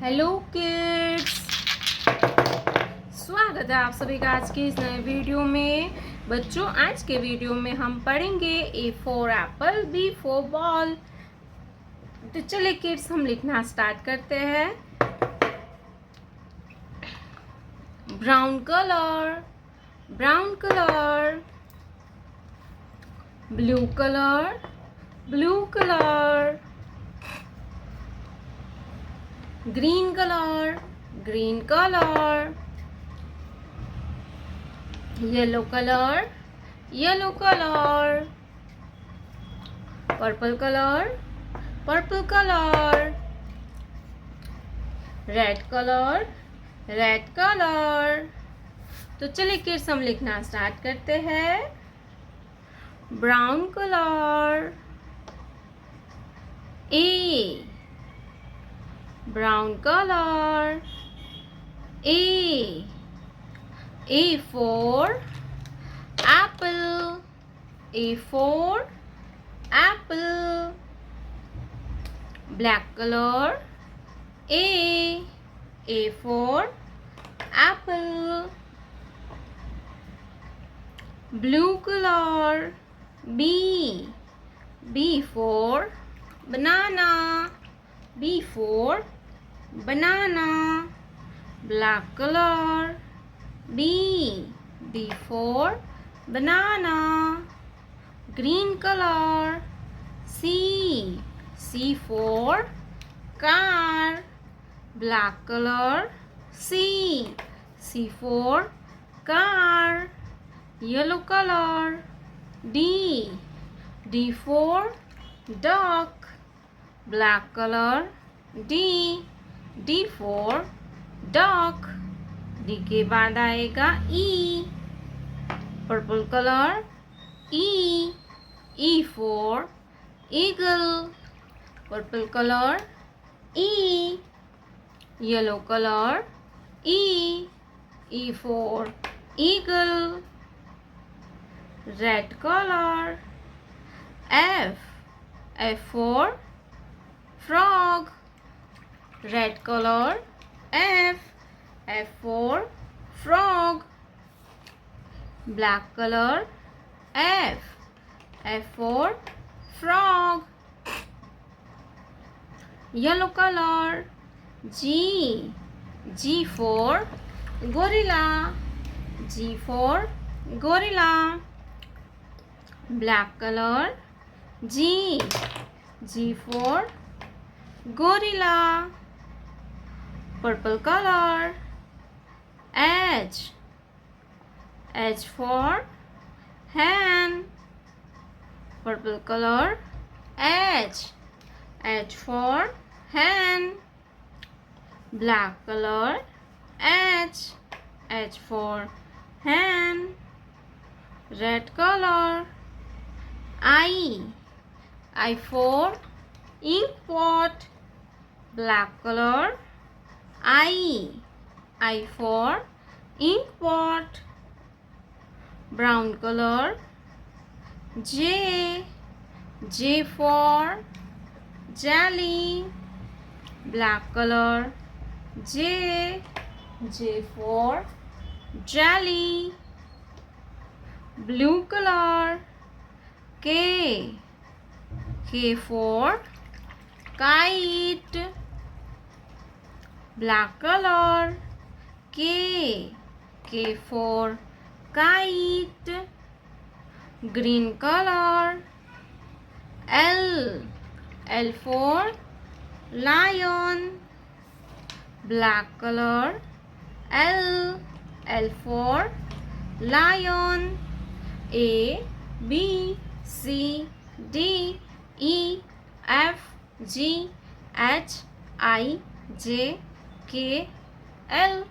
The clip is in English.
Hello kids, स्वागत है आप सभी का आज के इस नए वीडियो में। बच्चों, आज के वीडियो में हम पढ़ेंगे A for apple, B for ball. तो चलिए किड्स, हम लिखना स्टार्ट करते हैं। Brown colour, brown colour. Blue colour, blue colour. green color, green color. Yellow color, yellow color. Purple color, purple color. Red color, red color. तो चलिए kids, हम लिखना स्टार्ट करते हैं। Brown colour, A. Brown color, A. A for apple, A for apple. Black color, A for apple. Blue color, B for banana, B for banana. Black color, B for banana. Green color, C for car. Black color, C for car. Yellow color, D for duck. Black color, D for duck. D के बाद आएगा E. Purple color, E for eagle. Purple color, E. Yellow color, E for eagle. Red color, F for frog. Red color, F for frog. Black color, F for frog. Yellow color, G for gorilla. G for gorilla. Black color, G for gorilla. Purple color, H for hen. Purple color, H for hen. Black color, H for hen. Red color, I for ink pot. Black color, I for ink pot. Brown color, J for jelly. Black color, J for jelly. Blue color, K for kite. Black color, K for kite. Green color, L for lion. Black color, L for lion. A, B, C, D, E, F, G, H, I, J, K, L.